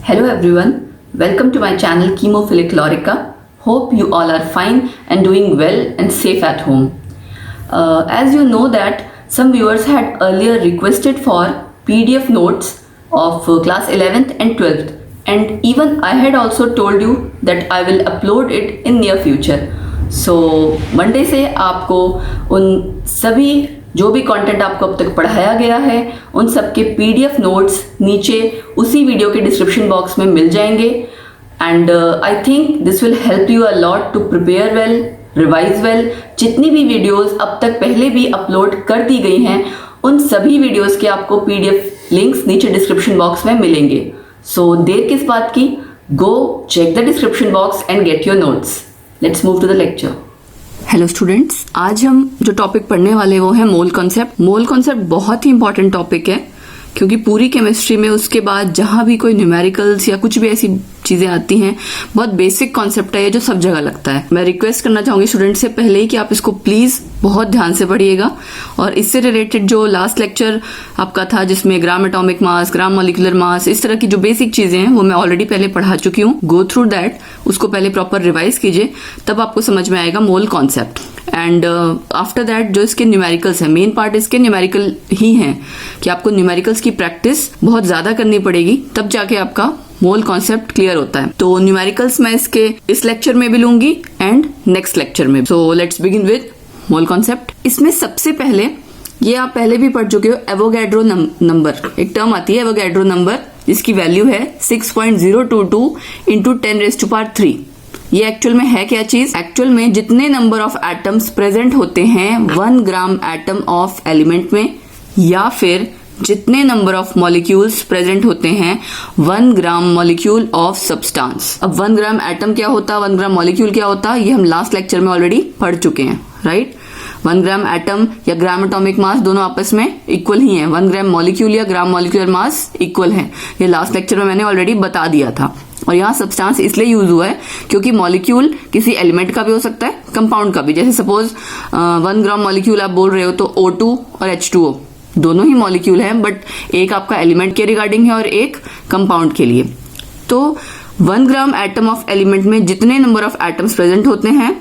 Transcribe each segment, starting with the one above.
Hello everyone, welcome to my channel Chemophilic Lorica. Hope you all are fine and doing well and safe at home. As you know that some viewers had earlier requested for PDF notes of class 11th and 12th, and even I had also told you that I will upload it in near future. So Monday से आपको उन सभी जो भी content आपको अब तक पढ़ाया गया है उन सब के PDF नोट्स नीचे उसी वीडियो के डिस्क्रिप्शन बॉक्स में मिल जाएंगे. And I think this will help you a lot to prepare well, revise well. जितनी भी वीडियोस अब तक पहले भी अपलोड कर दी गई हैं उन सभी वीडियोस के आपको PDF लिंक्स नीचे डिस्क्रिप्शन बॉक्स में मिलेंगे. सो देर किस बात की, go check the description box and get your notes. Let's move to the lecture. Hello students, आज हम जो टॉपिक पढ़ने वाले वो है मोल कॉन्सेप्ट. मोल कॉन्सेप्ट बहुत ही इंपॉर्टेंट टॉपिक है क्योंकि पूरी केमिस्ट्री में उसके बाद जहां भी कोई न्यूमेरिकल्स या कुछ भी ऐसी चीजें आती हैं बहुत बेसिक कॉन्सेप्ट है ये जो सब जगह लगता है. मैं रिक्वेस्ट करना चाहूंगी स्टूडेंट से पहले ही कि आप इसको प्लीज बहुत ध्यान से पढ़िएगा. और इससे रिलेटेड जो लास्ट लेक्चर आपका था जिसमें ग्राम एटॉमिक मास, ग्राम मॉलिक्यूलर मास, इस तरह की जो बेसिक चीजें हैं वो मैं ऑलरेडी पहले पढ़ा चुकी हूँ. गो थ्रू दैट, उसको पहले प्रॉपर रिवाइज कीजिए, तब आपको समझ में आएगा mole concept. And after that जो इसके न्यूमेरिकल्स है, मेन पार्ट इसके न्यूमेरिकल ही हैं कि आपको न्यूमेरिकल्स की प्रैक्टिस बहुत ज्यादा करनी पड़ेगी तब जाके आपका मोल कॉन्सेप्ट क्लियर होता है. तो न्यूमेरिकल्स मैं इसके इस लेक्चर में भी लूंगी एंड नेक्स्ट लेक्चर में. So let's begin with mole concept. इसमें सबसे पहले ये आप पहले भी पढ़ चुके हो, एवोगैड्रो नंबर. एक टर्म आती है एवोगैड्रो नंबर जिसकी वैल्यू है 6.022 इंटू 10⁻³ ये एक्चुअल में है क्या चीज? एक्चुअल में जितने नंबर ऑफ एटम्स प्रेजेंट होते हैं 1 ग्राम एटम ऑफ एलिमेंट में, या फिर जितने नंबर ऑफ मॉलिक्यूल्स प्रेजेंट होते हैं 1 ग्राम मॉलिक्यूल ऑफ सब्सटेंस. अब 1 ग्राम एटम क्या होता, 1 ग्राम मॉलिक्यूल क्या होता, ये हम लास्ट लेक्चर में ऑलरेडी पढ़ चुके हैं, राइट? 1 ग्राम एटम या ग्राम एटॉमिक मास दोनों आपस में इक्वल ही है. 1 ग्राम मॉलिक्यूल या ग्राम मॉलिक्यूलर मास इक्वल है. ये लास्ट लेक्चर में मैंने ऑलरेडी बता दिया था. और यहाँ सब्सटेंस इसलिए यूज हुआ है क्योंकि मॉलिक्यूल किसी एलिमेंट का भी हो सकता है, कंपाउंड का भी. जैसे सपोज 1 ग्राम मॉलिक्यूल आप बोल रहे हो तो O2 और H2O दोनों ही मॉलिक्यूल हैं, बट एक आपका एलिमेंट के रिगार्डिंग है और एक कंपाउंड के लिए. तो 1 ग्राम एटम ऑफ एलिमेंट में जितने नंबर ऑफ एटम्स प्रेजेंट होते हैं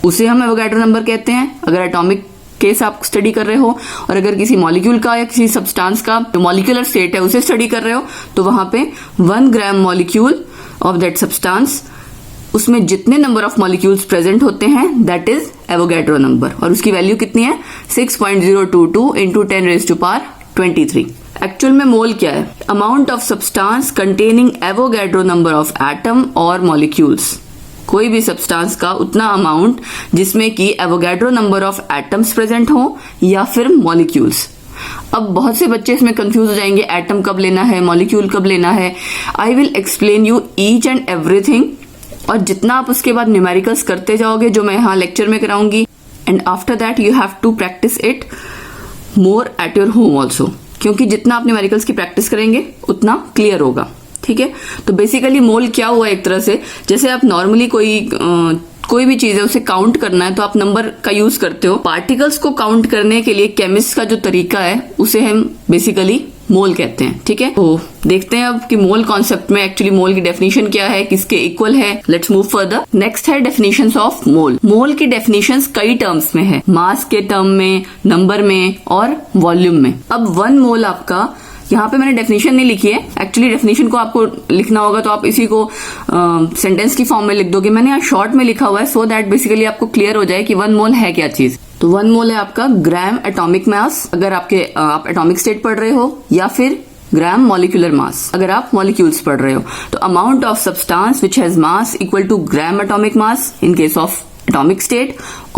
उसे हम एवोगैड्रो नंबर कहते हैं अगर एटॉमिक केस आप स्टडी कर रहे हो. और अगर किसी मॉलिक्यूल का या किसी सब्सटेंस का जो मॉलिक्यूलर स्टेट है उसे स्टडी कर रहे हो तो वहां पे 1 gram molecule of that substance, उसमें जितने नंबर ऑफ मॉलिक्यूल्स प्रेजेंट होते हैं दैट इज एवोगैड्रो नंबर. और उसकी वैल्यू कितनी है? 6.022 इंटू 10⁻23. एक्चुअल में मोल क्या है? Amount of substance containing Avogadro number of atom और मॉलिक्यूल्स. कोई भी सब्सटेंस का उतना अमाउंट जिसमें कि Avogadro number of atoms present हो या फिर मॉलिक्यूल्स. अब बहुत से बच्चे इसमें कंफ्यूज हो जाएंगे, एटम कब लेना है, मॉलिक्यूल कब लेना है. I will explain you each and everything. और जितना आप उसके बाद न्यूमेरिकल्स करते जाओगे जो मैं यहाँ लेक्चर में कराऊंगी, and after that you have to practise it more at your home also, क्योंकि जितना आप न्यूमेरिकल्स की प्रैक्टिस करेंगे उतना क्लियर होगा. ठीक है? तो बेसिकली मोल क्या हुआ, एक तरह से जैसे आप नॉर्मली कोई भी चीज है उसे काउंट करना है तो आप नंबर का यूज करते हो. पार्टिकल्स को काउंट करने के लिए केमिस्ट का जो तरीका है उसे हम बेसिकली मोल कहते हैं. ठीक है? तो देखते हैं अब कि मोल कॉन्सेप्ट में एक्चुअली मोल की डेफिनेशन क्या है, किसके इक्वल है. Let's move further. नेक्स्ट है डेफिनेशंस ऑफ मोल. मोल की डेफिनेशंस कई टर्म्स में है, मास के टर्म में, नंबर में और वॉल्यूम में. अब 1 मोल आपका, यहाँ पे मैंने डेफिनेशन नहीं लिखी है, एक्चुअली डेफिनेशन को आपको लिखना होगा तो आप इसी को सेंटेंस की फॉर्म में लिख दोगे. मैंने यहाँ शॉर्ट में लिखा हुआ है सो दैट बेसिकली आपको क्लियर हो जाए कि 1 मोल है क्या चीज. तो 1 मोल है आपका ग्राम एटॉमिक मास अगर आप एटॉमिक स्टेट पढ़ रहे हो, या फिर ग्राम मॉलिक्यूलर मास अगर आप मॉलिक्यूल्स पढ़ रहे हो. तो amount of substance which has mass equal to gram atomic mass in case of atomic state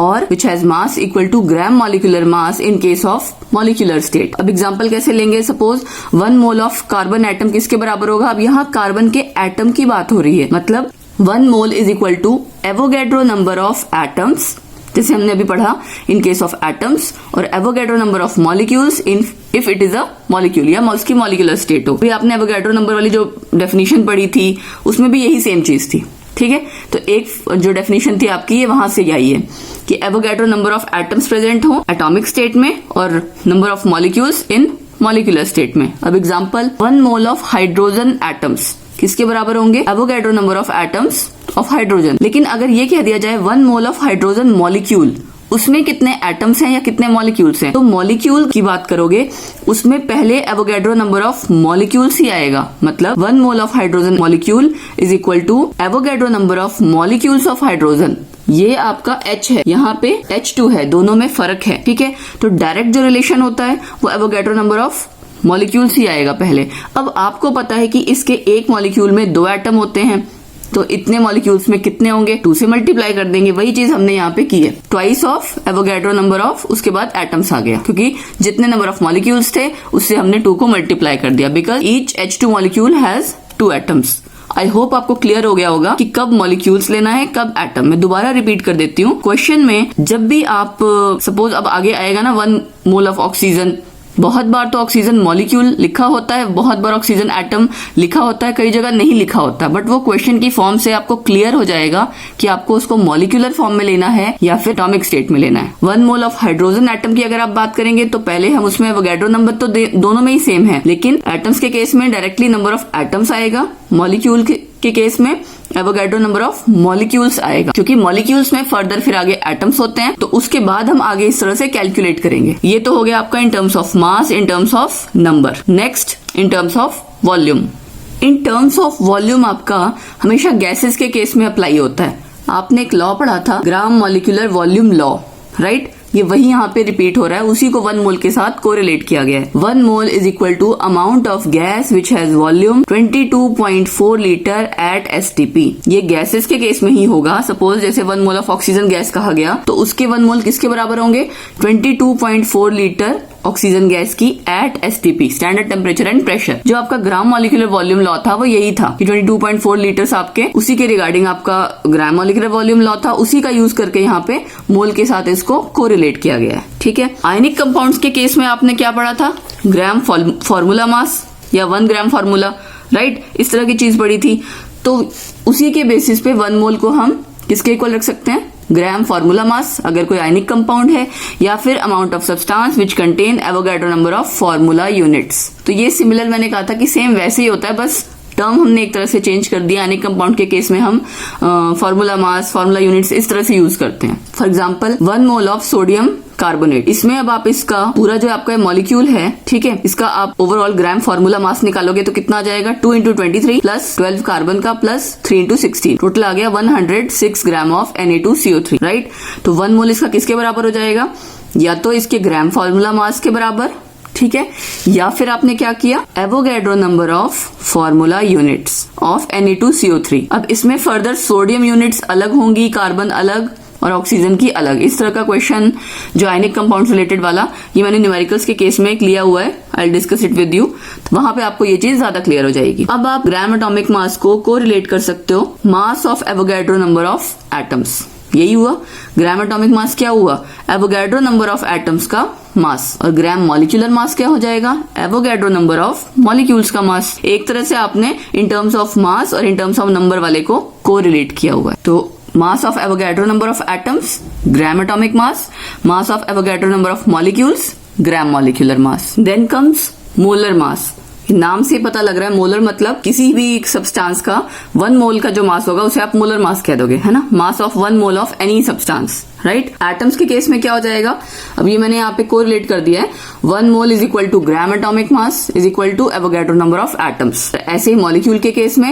और which has mass equal to gram molecular mass in case of molecular state. अब example कैसे लेंगे? Suppose 1 mole of carbon atom किसके बराबर होगा? अब यहाँ carbon के एटम की बात हो रही है, मतलब 1 mole is equal to Avogadro number of atoms, जैसे हमने अभी पढ़ा इन केस ऑफ एटम्स, और Avogadro number of molecules in if it is a molecule या उसकी मॉलिक्यूलर स्टेट हो. भी आपने एवोगैड्रो नंबर वाली जो डेफिनेशन पढ़ी थी उसमें भी यही सेम चीज थी. ठीक है? तो एक जो डेफिनेशन थी आपकी ये वहां से आई है कि Avogadro number of atoms present हो एटॉमिक स्टेट में और number of molecules in molecular state में. अब example 1 mole of hydrogen atoms किसके बराबर होंगे? Avogadro number of atoms of hydrogen. लेकिन अगर ये कह दिया जाए 1 मोल ऑफ हाइड्रोजन मॉलिक्यूल, उसमें कितने एटम्स हैं या कितने मॉलिक्यूल्स हैं? तो मॉलिक्यूल की बात करोगे उसमें पहले एवोगैड्रो नंबर ऑफ मॉलिक्यूल्स ही आएगा। मतलब 1 mole of hydrogen molecule is equal to Avogadro number of molecules of hydrogen. ये आपका H है, यहाँ पे H2 है, दोनों में फर्क है, ठीक है। तो डायरेक्ट जो रिलेशन होता है वो एवोगैड्रो नंबर ऑफ मॉलिक्यूल्स ही आएगा पहले। अब आपको पता है कि इसके एक मॉलिक्यूल में 2 एटम होते हैं, तो इतने मॉलिक्यूल्स में कितने होंगे? 2 से मल्टीप्लाई कर देंगे। वही चीज हमने यहाँ पे की है, twice of Avogadro number of, उसके बाद एटम्स आ गया, क्योंकि जितने नंबर ऑफ मॉलिक्यूल्स थे उससे हमने 2 को मल्टीप्लाई कर दिया, because each H2 molecule has 2 atoms. I hope आपको क्लियर हो गया होगा कि कब मॉलिक्यूल्स लेना है, कब एटम। मैं दोबारा रिपीट कर देती हूँ। क्वेश्चन में जब भी आप सपोज अब आगे आएगा ना 1 मोल ऑफ ऑक्सीजन, बहुत बार तो ऑक्सीजन मॉलिक्यूल लिखा होता है, बहुत बार ऑक्सीजन एटम लिखा होता है, कई जगह नहीं लिखा होता, बट वो क्वेश्चन की फॉर्म से आपको क्लियर हो जाएगा कि आपको उसको मॉलिक्यूलर फॉर्म में लेना है या फिर एटॉमिक स्टेट में लेना है। 1 मोल ऑफ हाइड्रोजन एटम की अगर आप बात करेंगे तो पहले हम उसमें एवोगैड्रो नंबर तो दोनों में ही सेम है, लेकिन एटम्स के केस में डायरेक्टली नंबर ऑफ एटम्स आएगा, मॉलिक्यूल के केस में एवोगैड्रो नंबर ऑफ मॉलिक्यूल्स आएगा, क्योंकि मॉलिक्यूल्स में फर्दर फिर आगे एटम्स होते हैं, तो उसके बाद हम आगे इस तरह से कैलकुलेट करेंगे। ये तो हो गया आपका in terms of mass, in terms of number. Next in terms of volume. In terms of volume आपका हमेशा गैसेस के केस में अप्लाई होता है। आपने एक लॉ पढ़ा था, gram molecular volume law, right? ये वही यहाँ पे रिपीट हो रहा है, उसी को 1 मोल के साथ कोरिलेट किया गया है। 1 mole is equal to amount of gas which has volume 22.4 litre at STP। ये गैसेस के केस में ही होगा। सपोज जैसे 1 मोल ऑफ ऑक्सीजन गैस कहा गया, तो उसके 1 मोल किसके बराबर होंगे? 22.4 लीटर ऑक्सीजन गैस की at STP, standard temperature and pressure. जो आपका ग्राम मॉलिक्यूलर वॉल्यूम लॉ था वो यही था कि 22.4 लीटर्स आपके, उसी के रिगार्डिंग आपका ग्राम मॉलिक्यूलर वॉल्यूम लॉ था, उसी का यूज करके यहाँ पे मोल के साथ इसको कोरिलेट किया गया है, ठीक है। आयनिक कंपाउंड्स के केस में आपने क्या पढ़ा था? ग्राम फॉर्मूला मास या 1 ग्राम फॉर्मूला, राइट? इस तरह की चीज पढ़ी थी। तो उसी के बेसिस पे 1 मोल को हम किसके इक्वल रख सकते हैं? ग्राम फॉर्मूला मास अगर कोई आयनिक कंपाउंड है, या फिर amount of substance which contain Avogadro number of formula units. तो ये सिमिलर मैंने कहा था कि सेम वैसे ही होता है, बस टर्म हमने एक तरह से चेंज कर दिया। आयनिक कंपाउंड के केस में हम फॉर्मूला मास, फॉर्मूला यूनिट्स इस तरह से यूज करते हैं। For example 1 mole of sodium carbonate, इसमें अब आप इसका पूरा जो आपका मॉलिक्यूल है, ठीक है, इसका आप ओवरऑल ग्राम फॉर्मूला मास निकालोगे तो कितना आ जाएगा? 2 × 23 प्लस 12 कार्बन का प्लस 3 × 16, टोटल आ गया 106 ग्राम ऑफ Na2CO3, राइट? तो 1 मोल इसका किसके बराबर हो जाएगा? या तो इसके ग्राम फॉर्मूला मास के बराबर, ठीक है, या फिर आपने क्या किया? Avogadro number of formula units of Na2CO3। अब इसमें फर्दर सोडियम यूनिट्स अलग होंगी, कार्बन अलग और ऑक्सीजन की अलग। इस तरह का क्वेश्चन जो आयनिक कंपाउंड रिलेटेड वाला, ये मैंने न्यूमेरिकल्स के केस में एक लिया हुआ है, I discuss it with you, तो वहां पे आपको ये चीज ज्यादा क्लियर हो जाएगी। अब आप ग्राम एटॉमिक मास को कोरिलेट कर सकते हो mass of Avogadro number of atoms. यही हुआ, ग्राम एटॉमिक मास क्या हुआ? एवोगैड्रो नंबर ऑफ एटम्स का मास। और ग्राम मॉलिक्यूलर मास क्या हो जाएगा? एवोगैड्रो नंबर ऑफ मॉलिक्यूल्स का मास। एक तरह से आपने इन टर्म्स ऑफ मास और इन टर्म्स ऑफ नंबर वाले को कोरिलेट किया हुआ है। तो mass of Avogadro number of atoms, gram atomic mass, mass of Avogadro number of molecules, gram molecular mass. Then comes molar mass. नाम से पता लग रहा है मोलर मतलब किसी भी सब्सटेंस का 1 मोल का जो मास होगा उसे आप मोलर मास कह दोगे, है ना? Mass of 1 mole of any substance, right? Atoms के केस में क्या हो जाएगा? अब ये मैंने यहाँ पे कोरिलेट कर दिया है, 1 mole is equal to gram atomic mass is equal to Avogadro number of atoms. ऐसे ही मॉलिक्यूल के केस में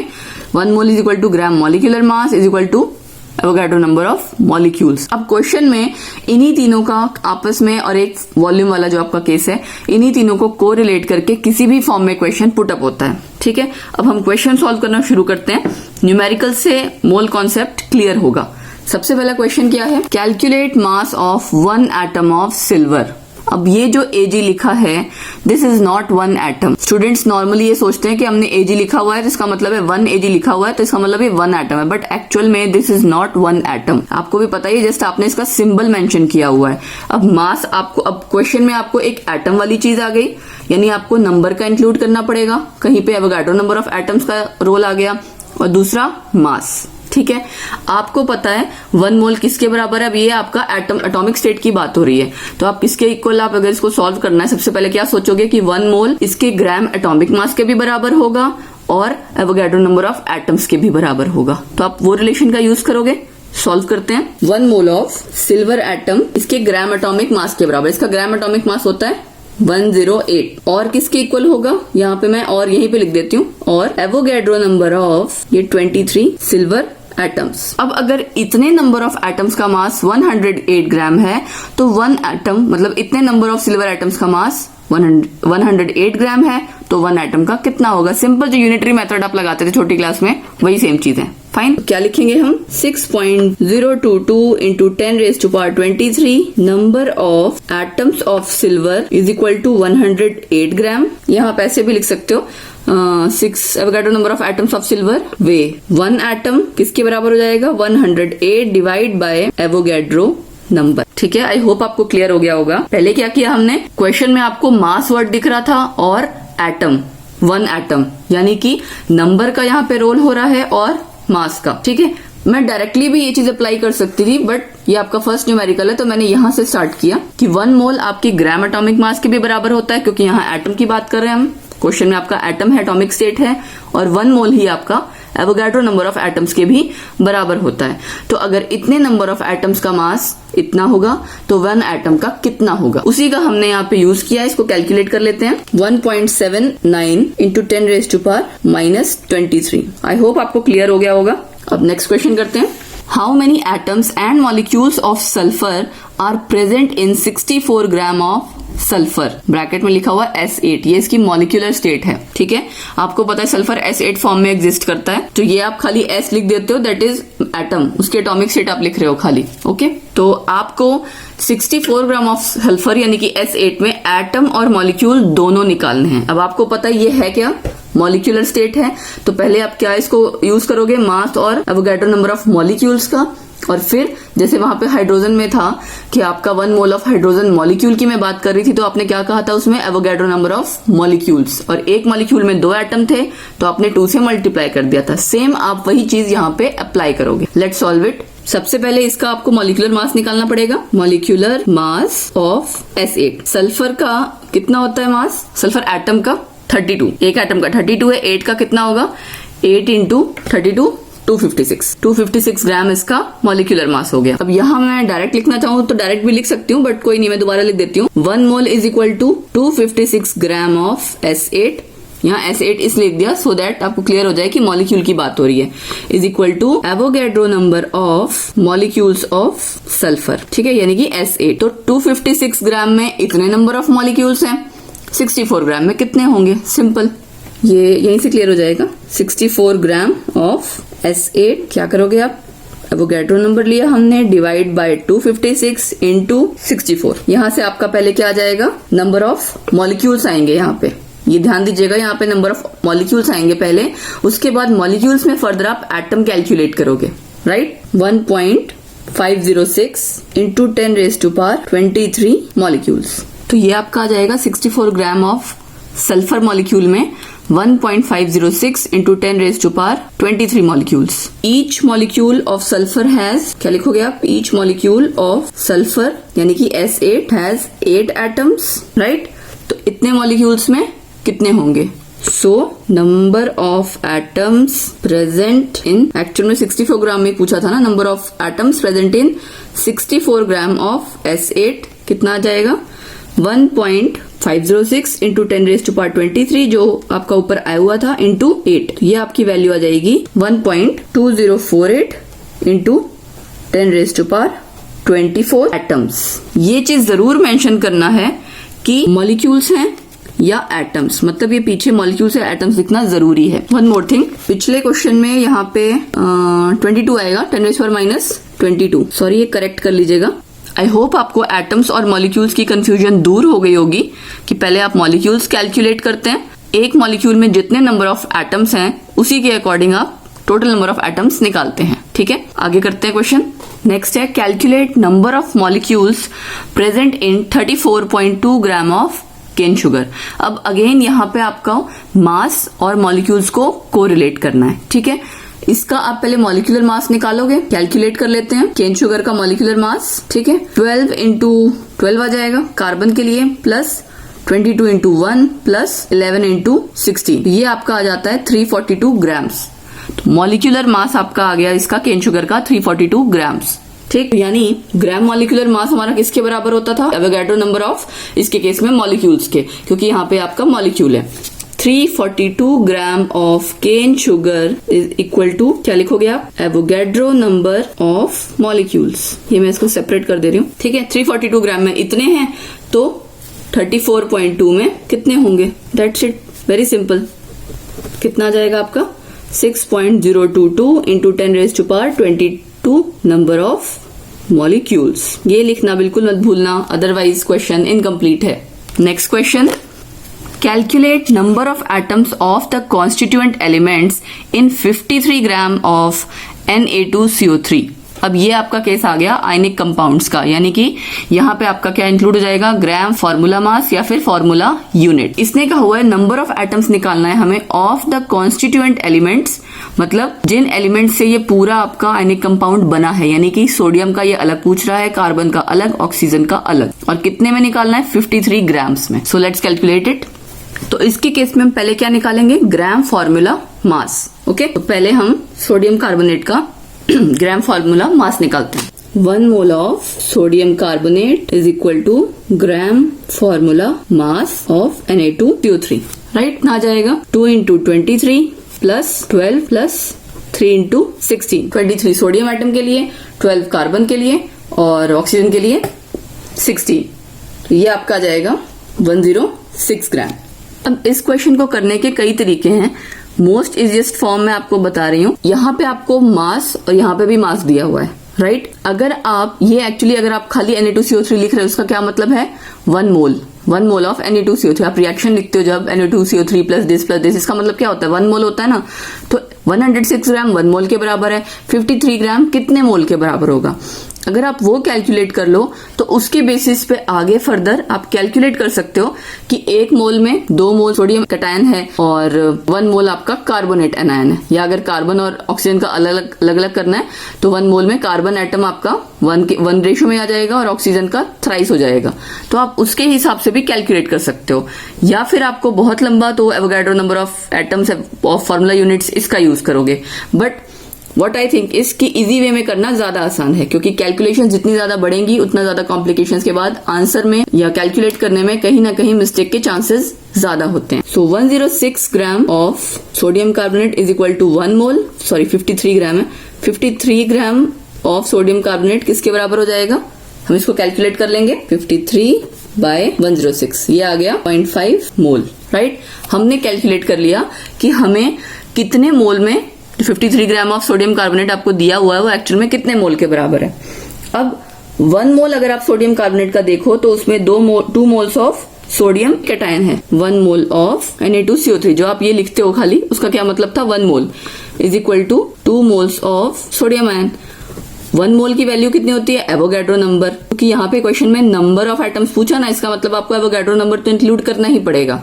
1 mole is equal to gram molecular mass is equal to Avogadro number of molecules. अब question में इन्हीं तीनों का आपस में, और एक वॉल्यूम वाला जो आपका केस है, इन्हीं तीनों को कोरिलेट करके किसी भी फॉर्म में क्वेश्चन पुट अप होता है, ठीक है। अब हम क्वेश्चन सॉल्व करना शुरू करते हैं। न्यूमेरिकल से मोल कॉन्सेप्ट क्लियर होगा। सबसे पहला क्वेश्चन क्या है? Calculate mass of 1 atom of silver. अब ये जो Ag लिखा है, this is not 1 atom. Students normally ये सोचते हैं कि हमने Ag लिखा हुआ है तो इसका मतलब है 1 Ag लिखा हुआ है तो इसका मतलब है 1 एटम है, बट एक्चुअल में दिस इज नॉट 1 एटम। आपको भी पता ही, जस्ट आपने इसका सिंबल मेंशन किया हुआ है। अब मास आपको, अब क्वेश्चन में आपको एक एटम वाली चीज आ गई, यानी आपको नंबर का इंक्लूड करना पड़ेगा। कहीं पे एवोगैड्रो नंबर ऑफ एटम्स का रोल आ गया, और दूसरा मास, ठीक है। आपको पता है 1 मोल किसके बराबर है? अब ये आपका एटम एटॉमिक स्टेट की बात हो रही है, तो आप किसके इक्वल, आप अगर इसको सॉल्व करना है सबसे पहले क्या सोचोगे कि 1 मोल इसके ग्राम एटॉमिक मास के भी बराबर होगा और एवोगैड्रो नंबर ऑफ एटम्स के भी बराबर होगा। तो आप वो रिलेशन का यूज करोगे, सॉल्व करते हैं। 1 मोल ऑफ सिल्वर एटम इसके ग्राम एटॉमिक मास के बराबर, इसका ग्राम एटॉमिक मास होता है 108 और किसके इक्वल होगा, यहाँ पे मैं और यहीं पे लिख देती हूँ, और एवोगैड्रो नंबर ऑफ ये 23 सिल्वर एटम्स। अब अगर इतने नंबर ऑफ एटम्स का मास 108 ग्राम है तो 1 एटम मतलब इतने नंबर ऑफ सिल्वर एटम्स का मास 108 ग्राम है तो 1 एटम का कितना होगा। सिंपल जो यूनिटरी मेथड आप लगाते थे छोटी क्लास में वही सेम चीज है। फाइन, क्या लिखेंगे हम 6.022 into 10⁻23 number of atoms of silver is equal to 108 gram. यहाँ आप ऐसे भी लिख सकते हो 6 Avogadro number of atoms of silver वे 1 एटम किसके बराबर हो जाएगा 108 डिवाइड बाय एवोगैड्रो नंबर। ठीक है, आई होप आपको क्लियर हो गया होगा। पहले क्या किया हमने, क्वेश्चन में आपको मास वर्ड दिख रहा था और एटम 1 एटम यानी कि नंबर का यहाँ पे रोल हो रहा है और मास का। ठीक है, मैं डायरेक्टली भी ये चीज अप्लाई कर सकती थी बट ये आपका फर्स्ट न्यूमेरिकल है तो मैंने यहाँ से स्टार्ट किया कि 1 मोल आपकी ग्राम एटॉमिक मास के भी बराबर होता है क्योंकि यहाँ एटम की बात कर रहे हैं हम। क्वेश्चन में आपका एटम है, एटॉमिक स्टेट है, और 1 मोल ही आपका एवोगैड्रो नंबर ऑफ एटम्स के भी बराबर होता है। तो अगर इतने नंबर ऑफ एटम्स का मास इतना होगा तो 1 एटम का कितना होगा, उसी का हमने यहाँ पे यूज किया। इसको कैलकुलेट कर लेते हैं 1.79 इंटू 10⁻⁻23। आई होप आपको क्लियर हो गया होगा। अब नेक्स्ट क्वेश्चन करते हैं। How many atoms and molecules of sulphur are present in 64 gram of sulphur, bracket में लिखा हुआ S8, ये इसकी मॉलिक्यूलर स्टेट है। ठीक है, आपको पता है सल्फर S8 फॉर्म में एग्जिस्ट करता है तो ये आप खाली S लिख देते हो, दैट इज एटम, उसके एटॉमिक स्टेट आप लिख रहे हो खाली। ओके, तो आपको 64 ग्राम ऑफ सल्फर यानी कि S8 में एटम और मॉलिक्यूल दोनों निकालने हैं। अब आपको पता है ये है क्या, मॉलिक्यूलर स्टेट है, तो पहले आप क्या इसको यूज करोगे, मास और एवोगैड्रो नंबर ऑफ मॉलिक्यूल्स का, और फिर जैसे वहां पे हाइड्रोजन में था कि आपका 1 मोल ऑफ हाइड्रोजन मॉलिक्यूल की मैं बात कर रही थी तो आपने क्या कहा था उसमें एवोगैड्रो नंबर ऑफ मॉलिक्यूल्स, और एक मॉलिक्यूल में 2 एटम थे तो आपने 2 से मल्टीप्लाई कर दिया था। सेम आप वही चीज यहाँ पे अप्लाई करोगे। Let's solve it. सबसे पहले इसका आपको मॉलिक्यूलर मास निकालना पड़ेगा, molecular mass of S8। Sulphur का कितना होता है मास, सल्फर एटम का 32, एक एटम का 32 है, 8 का कितना होगा 8 इंटू 32 256 ग्राम इसका मॉलिक्यूलर मास हो गया। अब यहाँ मैं डायरेक्ट लिखना चाहूँ तो डायरेक्ट भी लिख सकती हूँ बट कोई नहीं, मैं दोबारा लिख देती हूँ। 1 mole is equal to 256 gram of S8, यहाँ S8 इसलिए लिख दिया सो दैट आपको क्लियर हो जाए कि मॉलिक्यूल की बात हो रही है, is equal to Avogadro number of molecules of sulphur. ठीक है, यानी कि S8। तो 256 ग्राम में इतने नंबर ऑफ मॉलिक्यूल्स हैं, 64 ग्राम में कितने होंगे, सिंपल ये यहीं से क्लियर हो जाएगा। 64 ग्राम ऑफ S8 क्या करोगे आप, एवोगैड्रो नंबर लिया हमने, डिवाइड बाय 256 इंटू 64। यहाँ से आपका पहले क्या आ जाएगा, नंबर ऑफ मॉलिक्यूल्स आएंगे। यहाँ पे ये ध्यान दीजिएगा, यहाँ पे नंबर ऑफ मॉलिक्यूल्स आएंगे पहले, उसके बाद मॉलिक्यूल्स में फर्दर आप एटम कैलकुलेट करोगे, राइट। 1.506 इंटू 10⁻23 मॉलिक्यूल्स, तो ये आपका आ जाएगा 64 ग्राम ऑफ सल्फर मॉलिक्यूल में 1.506 into 10⁻23 molecules. Each molecule of sulphur has, क्या लिखोगे आप, ईच मॉलिक्यूल ऑफ सल्फर यानी कि S8 हैज 8 एटम्स, राइट। तो इतने मॉलिक्यूल्स में कितने होंगे, so number of atoms present in, actual में 64 ग्राम में पूछा था ना, number of atoms present in 64 gram of S8 कितना आ जाएगा 1.506 इंटू 10⁻23 जो आपका ऊपर आया हुआ था इंटू 8, ये आपकी वैल्यू आ जाएगी 1.2048 इंटू 10⁻24 एटम्स। ये चीज जरूर मेंशन करना है कि मॉलिक्यूल्स हैं या एटम्स, मतलब ये पीछे मॉलिक्यूल्स या एटम्स लिखना जरूरी है। वन मोर थिंग, पिछले क्वेश्चन में यहाँ पे 22 आएगा 10⁻22, सॉरी ये करेक्ट कर लीजिएगा। आई होप आपको एटम्स और मॉलिक्यूल्स की कंफ्यूजन दूर हो गई होगी कि पहले आप मॉलिक्यूल्स कैलकुलेट करते हैं, एक मॉलिक्यूल में जितने नंबर ऑफ एटम्स हैं उसी के अकॉर्डिंग आप टोटल नंबर ऑफ एटम्स निकालते हैं। ठीक है, आगे करते हैं क्वेश्चन। नेक्स्ट है calculate number of molecules present in 34.2 gram of cane sugar. अब अगेन यहाँ पे आपका मास और मॉलिक्यूल्स को कोरिलेट करना है। ठीक है, इसका आप पहले मॉलिक्यूलर मास निकालोगे, कैलकुलेट कर लेते हैं। केन शुगर का मॉलिक्यूलर मास, ठीक है, 12 इंटू 12 आ जाएगा कार्बन के लिए, प्लस 22 इंटू 1 प्लस 11 इंटू 16, ये आपका आ जाता है 342 ग्राम्स। तो मॉलिक्यूलर मास आपका आ गया इसका केन शुगर का 342 ग्राम्स। ठीक, यानी ग्राम मॉलिक्यूलर मास हमारा किसके बराबर होता था? एवोगाड्रो नंबर ऑफ, इसके केस में मॉलिक्यूल्स के, क्योंकि यहाँ पे आपका मॉलिक्यूल है। 342 gram of cane sugar is equal to, क्या लिखोगे आप? Avogadro number of molecules. ये मैं इसको सेपरेट कर दे रही हूँ। ठीक है, 342 ग्राम में इतने हैं तो 34.2 में कितने होंगे? That's it, very simple. कितना आ जाएगा आपका? 6.022 इंटू 10⁻22 नंबर ऑफ मॉलिक्यूल्स। ये लिखना बिल्कुल मत भूलना, अदरवाइज क्वेश्चन इनकम्प्लीट है। Next question, calculate number of atoms of the constituent elements in 53 gram of Na2CO3। अब ये आपका केस आ गया आयनिक कंपाउंड्स का, यानी कि यहाँ पे आपका क्या इंक्लूड हो जाएगा? ग्राम फॉर्मूला मास या फिर फॉर्मूला यूनिट। इसने कहा हुआ है नंबर ऑफ एटम्स निकालना है हमें ऑफ द कॉन्स्टिट्यूएंट एलिमेंट्स, मतलब जिन एलिमेंट से ये पूरा आपका आयनिक कंपाउंड बना है, यानी कि सोडियम का ये अलग पूछ रहा है, कार्बन का अलग, ऑक्सीजन का अलग, और कितने में निकालना है? 53 ग्राम्स में। So let's calculate it. तो इसके केस में हम पहले क्या निकालेंगे? ग्राम फॉर्मूला मास। ओके, तो पहले हम सोडियम कार्बोनेट का ग्राम फॉर्मूला मास निकालते हैं। 1 mole of sodium carbonate is equal to gram formula mass of Na2CO3। Right, ना जाएगा 2 into 23 plus 12 plus 3 into 16। 23 sodium atom के लिए, 12 कार्बन के लिए और ऑक्सीजन के लिए 16। तो ये आपका आ जाएगा 106 ग्राम। अब इस क्वेश्चन को करने के कई तरीके हैं। मोस्ट इजीएस्ट फॉर्म में आपको बता रही हूँ। यहाँ पे आपको मास और यहाँ पे भी मास दिया हुआ है, राइट। अगर आप ये एक्चुअली अगर आप खाली Na2CO3 लिख रहे हो, उसका क्या मतलब है? 1 मोल ऑफ Na2CO3। आप रिएक्शन लिखते हो जब Na2CO3 प्लस दिस, इसका मतलब क्या होता है? 1 मोल होता है ना। तो 106 ग्राम 1 मोल के बराबर है। 53 ग्राम कितने मोल के बराबर होगा? अगर आप वो कैलकुलेट कर लो तो उसके बेसिस पे आगे फर्दर आप कैलकुलेट कर सकते हो कि 1 मोल में 2 मोल सोडियम कैटायन है और 1 मोल आपका कार्बोनेट एनायन है। या अगर कार्बन और ऑक्सीजन का अलग अलग करना है तो 1 मोल में कार्बन एटम आपका 1 रेशो में आ जाएगा और ऑक्सीजन का थ्राइस हो जाएगा। तो आप उसके हिसाब से भी कैलकुलेट कर सकते हो। या फिर आपको बहुत लंबा तो Avogadro number of atoms of formula units इसका यूज करोगे। बट व्हाट आई थिंक इसकी इजी वे में करना ज्यादा आसान है, क्योंकि कैलकुलेशन जितनी ज्यादा बढ़ेंगी उतना ज्यादा कॉम्प्लिकेशंस के बाद आंसर में या कैलकुलेट करने में कहीं ना कहीं मिस्टेक के चांसेस ज्यादा होते हैं। So 106 gram of sodium carbonate is equal to 1 mole, sorry 53 gram है। 53 ग्राम ऑफ सोडियम कार्बोनेट किसके बराबर हो जाएगा? हम इसको कैलकुलेट कर लेंगे। 53 बाय 106, ये आ गया 0.5 मोल, राइट। हमने कैलकुलेट कर लिया कि हमें कितने मोल में 53 ग्राम ऑफ सोडियम कार्बोनेट आपको दिया हुआ है वो एक्चुअल में कितने मोल के बराबर है। अब 1 मोल अगर आप सोडियम कार्बोनेट का देखो तो उसमें 2 मोल्स ऑफ सोडियम कैटायन है। 1 मोल ऑफ Na2CO3 जो आप ये लिखते हो खाली, उसका क्या मतलब था? 1 mole is equal to 2 moles of sodium ion. 1 mole की वैल्यू कितनी होती है? एवोगाड्रो नंबर, क्योंकि यहाँ पे क्वेश्चन में नंबर ऑफ एटम्स पूछा ना, इसका मतलब आपको एवोगाड्रो नंबर तो इंक्लूड करना ही पड़ेगा।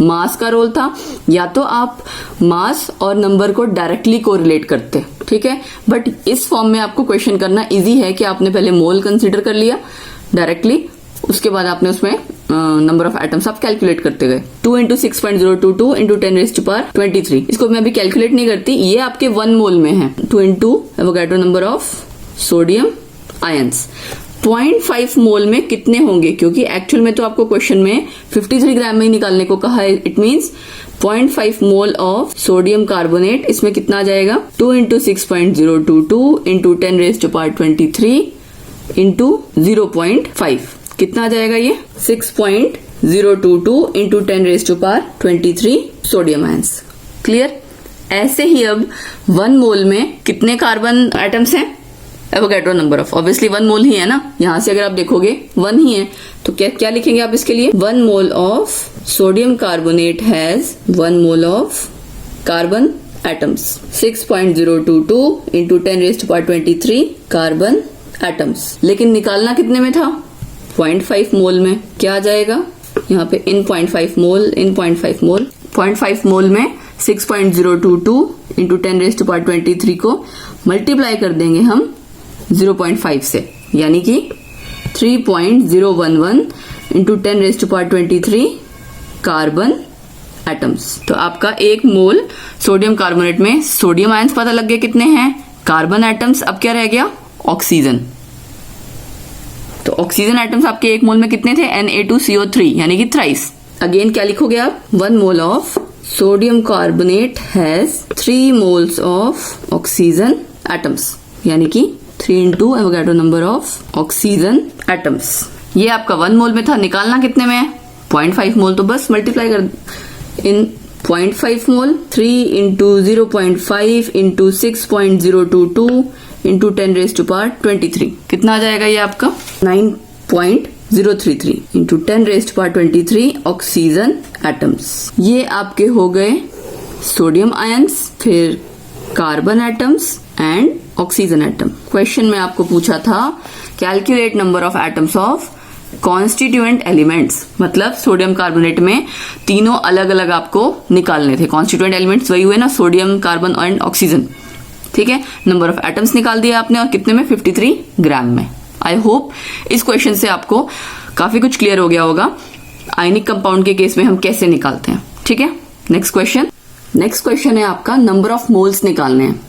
मास का रोल था, या तो आप मास और नंबर को डायरेक्टली कोरिलेट करते, ठीक है। बट इस फॉर्म में आपको क्वेश्चन करना इजी है कि आपने पहले मोल कंसीडर कर लिया डायरेक्टली, उसके बाद आपने उसमें नंबर ऑफ एटम्स आप कैलकुलेट करते गए। 2 इंटू 6.022 इंटू 10⁻23। इसको मैं अभी कैलकुलेट नहीं करती, ये आपके 1 मोल में है। 2 into Avogadro number of sodium ions. 0.5 मोल में कितने होंगे? क्योंकि एक्चुअल में तो आपको क्वेश्चन में 53 ग्राम में ही निकालने को कहा है। It means 0.5 mole of sodium carbonate, इसमें कितना आ जाएगा? 2 इंटू 6.022 इंटू 10⁻23 इंटू 0.5, कितना आ जाएगा ये? 6.022 इंटू 10⁻23 सोडियम आयंस। क्लियर? ऐसे ही अब 1 मोल में कितने कार्बन एटम्स हैं? एवोगाड्रो नंबर ऑफ, ऑब्वियसली 1 मोल ही है ना, यहां से अगर आप देखोगे 1 ही है, तो क्या लिखेंगे आप इसके लिए? 1 mole of sodium carbonate has 1 mole of carbon atoms. 6.022 into 10⁻23 carbon atoms. लेकिन निकालना कितने में था? 0.5 मोल में। क्या आ जाएगा यहाँ पे? इन 0.5 मोल, इन 0.5 मोल। 0.5 मोल में 6.022 इंटू 10⁻23 को मल्टीप्लाई कर देंगे हम 0.5 से, यानी कि 3.011 into 10 raise to power 23 carbon atoms. तो आपका 1 मोल सोडियम कार्बोनेट में सोडियम आयंस पता लग गया कितने हैं, कार्बन एटम्स। अब क्या रह गया, ऑक्सीजन। तो ऑक्सीजन एटम्स आपके 1 मोल में कितने थे, Na2CO3 यानी कि थ्राइस। अगेन क्या लिखोगे आप, 1 mole of sodium carbonate has 3 moles of oxygen atoms, यानी कि 3 into Avogadro number of oxygen atoms. ये आपका 1 मोल में था, निकालना कितने में है, 0.5 मोल। तो बस मल्टीप्लाई कर इन 0.5 mole, 3 into 0.5 into 6.022 into 10 raise to power 23। कितना आ जाएगा ये आपका, 9.033 into 10 raise to power 23 oxygen atoms. ये आपके हो गए सोडियम आयंस, फिर carbon atoms and oxygen atom. Question में आपको पूछा था calculate number of atoms of constituent elements, मतलब सोडियम कार्बोनेट में तीनों अलग अलग आपको निकालने थे। कॉन्स्टिट्यूएंट एलिमेंट्स वही हुए ना, सोडियम, कार्बन एंड ऑक्सीजन। ठीक है, नंबर ऑफ एटम्स निकाल दिया आपने, और कितने में, 53 ग्राम में। आई होप इस क्वेश्चन से आपको काफी कुछ क्लियर हो गया होगा आयनिक कंपाउंड के केस में हम कैसे निकालते हैं। ठीक है, नेक्स्ट क्वेश्चन है आपका नंबर ऑफ मोल्स निकालने हैं।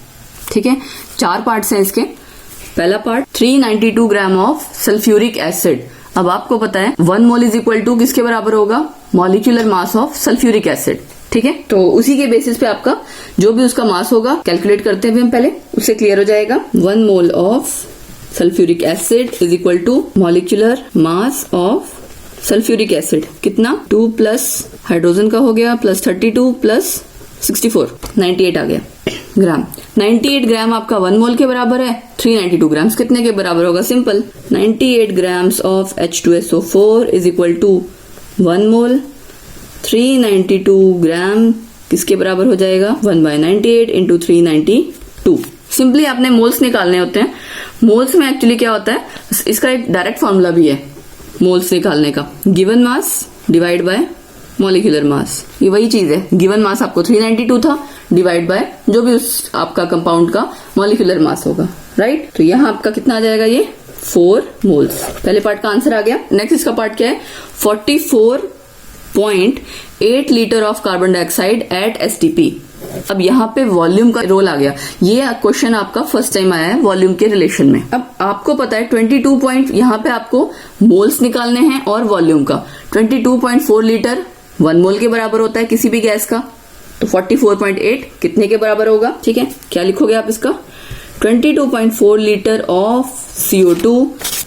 ठीक है, 4 पार्ट्स हैं इसके। पहला part 392 gram of sulphuric acid. अब आपको पता है 1 मोल इज इक्वल टू किसके बराबर होगा, molecular mass of sulphuric acid. ठीक है, तो उसी के बेसिस पे आपका जो भी उसका मास होगा कैलकुलेट करते हैं हम पहले, उससे क्लियर हो जाएगा। 1 mole of sulphuric acid is equal to molecular mass of sulphuric acid, कितना, 2 प्लस हाइड्रोजन का हो गया प्लस 32 प्लस 64, 98 आ गया ग्राम। 98 ग्राम आपका 1 मोल के बराबर है। 392 ग्राम्स कितने के बराबर होगा, simple, 98 grams of H2SO4 is equal to 1 mole. 392 gram किसके बराबर हो जाएगा, 1/98 इंटू 392। सिंपली आपने मोल्स निकालने होते हैं। मोल्स में एक्चुअली क्या होता है, इसका एक डायरेक्ट फॉर्मूला भी है मोल्स निकालने का, given mass divide by molecular mass. ये वही चीज है, गिवन मास आपको 392 था, डिवाइड बाय जो भी उस आपका कंपाउंड का मॉलिक्यूलर मास होगा, राइट। तो यहाँ आपका कितना आ जाएगा, ये 4 मोल्स। पहले पार्ट का आंसर आ गया। नेक्स्ट इसका पार्ट क्या है, 44.8 litre of carbon dioxide eight STP। अब यहाँ पे वॉल्यूम का रोल आ गया। ये क्वेश्चन आपका फर्स्ट टाइम आया है वॉल्यूम के रिलेशन में। अब आपको पता है 22 पॉइंट, यहाँ पे आपको मोल्स निकालने हैं और वॉल्यूम का। 22.4 लीटर 1 मोल के बराबर होता है किसी भी गैस का, तो 44.8 कितने के बराबर होगा। ठीक है, क्या लिखोगे आप इसका, 22.4 litre of CO2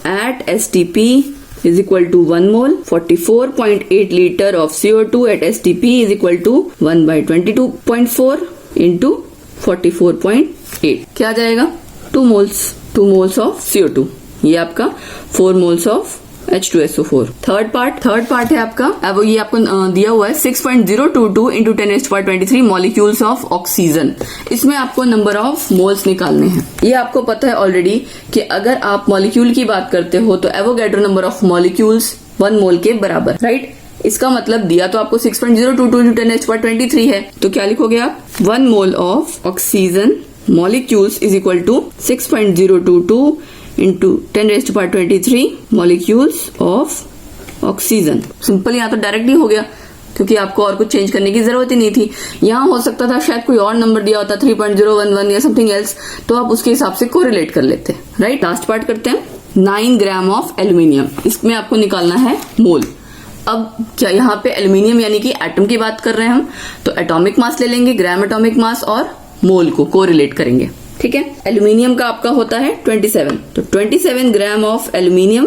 at STP is equal to 1 mole. 44.8 liter of CO2 at STP is equal to 1/22.4 into 44.8। क्या आ जाएगा, 2 moles of CO2। ये आपका 4 moles of H2SO4। Third part है आपका, अब ये आपको दिया हुआ है 6.022 इंटू 10⁻23 मॉलिक्यूल्स ऑफ ऑक्सीजन। इसमें आपको नंबर ऑफ मोल्स निकालने हैं। ये आपको पता है ऑलरेडी कि अगर आप मॉलिक्यूल की बात करते हो तो एवोगाड्रो नंबर ऑफ मॉलिक्यूल्स 1 मोल के बराबर, राइट। इसका मतलब दिया तो आपको 6.022 इंटू 10⁻23 है, तो क्या लिखोगे आप, 1 mole of oxygen molecules is equal to 6.022 into 10⁻23 molecules of oxygen. Simple, यहाँ तो डायरेक्टली हो गया क्योंकि आपको और कुछ चेंज करने की जरूरत ही नहीं थी। यहाँ हो सकता था शायद कोई और नंबर दिया होता 3.011 या समथिंग एल्स, तो आप उसके हिसाब से कोरिलेट कर लेते, राइट। लास्ट पार्ट करते हैं, 9 ग्राम ऑफ एल्यूमिनियम। इसमें आपको निकालना है मोल। अब क्या यहाँ पे एल्यूमिनियम यानी कि एटम की बात कर रहे हैं हम, तो एटॉमिक मास ले लेंगे, ग्राम एटॉमिक मास और मोल को कोरिलेट करेंगे। ठीक है, एल्यूमिनियम का आपका होता है 27, तो 27 gram of aluminium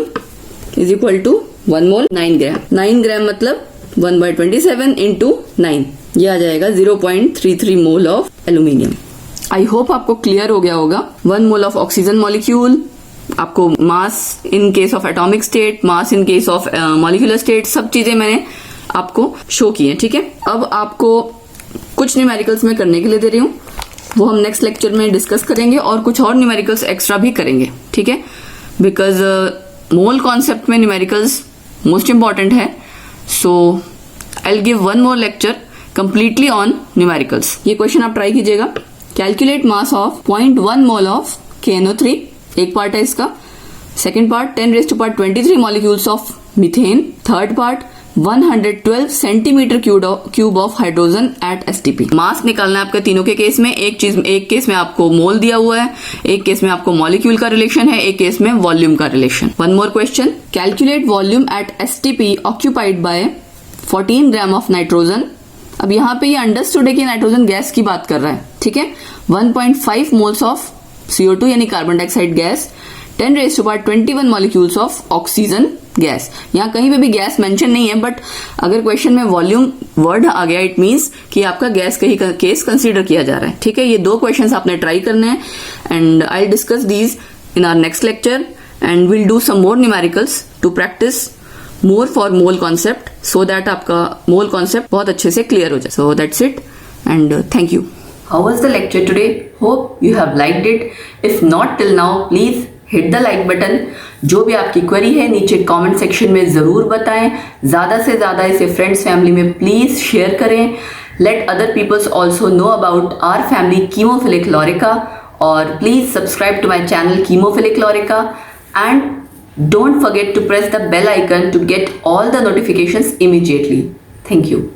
is equal to 1 mole. 9 gram मतलब 1/27 इंटू 9, ये आ जाएगा 0.33 mole of aluminium. I hope आपको क्लियर हो गया होगा। 1 मोल ऑफ ऑक्सीजन मॉलिक्यूल, आपको mass in case of atomic state, mass in case of molecular state, सब चीजें मैंने आपको शो की है। ठीक है, अब आपको कुछ न्यूमेरिकल्स में करने के लिए दे रही हूँ, वो हम नेक्स्ट लेक्चर में डिस्कस करेंगे और कुछ और न्यूमेरिकल्स एक्स्ट्रा भी करेंगे। ठीक है, बिकॉज मोल कॉन्सेप्ट में न्यूमेरिकल्स मोस्ट इंपॉर्टेंट है। So I will give 1 more lecture completely on numericals. ये क्वेश्चन आप ट्राई कीजिएगा। Calculate mass of 0.1 mole of KNO3, एक पार्ट है इसका। Second part 10⁻23 molecules of methane. Third part 112 centimetre cube of hydrogen at STP. Mass निकालना है आपका तीनों के केस में. एक केस में आपको मोल दिया हुआ है, एक केस में आपको मॉलिक्यूल का रिलेशन है, एक केस में वॉल्यूम का relation. One more question. Calculate volume at STP occupied by 14 gram of nitrogen. अब यहाँ पे ये अंडरस्टूड है कि नाइट्रोजन गैस की बात कर रहा है, ठीक है. 1.5 मोल्स ऑफ CO2 यानी carbon dioxide gas, 10⁻21 molecules of oxygen gas. यहाँ कहीं पे भी गैस मेंशन नहीं है, बट अगर क्वेश्चन में वॉल्यूम वर्ड आ गया इट मीन्स कि आपका गैस का ही केस कंसीडर किया जा रहा है, ठीक है. ये दो क्वेश्चंस आपने ट्राई करने हैं and I will discuss these in our next lecture and will do some more numericals to practise more for mole concept so that आपका मोल कॉन्सेप्ट बहुत अच्छे से क्लियर हो जाए. So that's it and thank you. How was the lecture today? Hope you have liked it. If not till now, please hit the like button. जो भी आपकी query है नीचे कमेंट सेक्शन में ज़रूर बताएं. ज़्यादा से ज़्यादा इसे फ्रेंड्स फैमिली में प्लीज़ शेयर करें. Let other people also know about our family Chemophilic Lorica. और please subscribe to my channel Chemophilic Lorica and don't forget to press the bell icon to get all the notifications immediately. Thank you.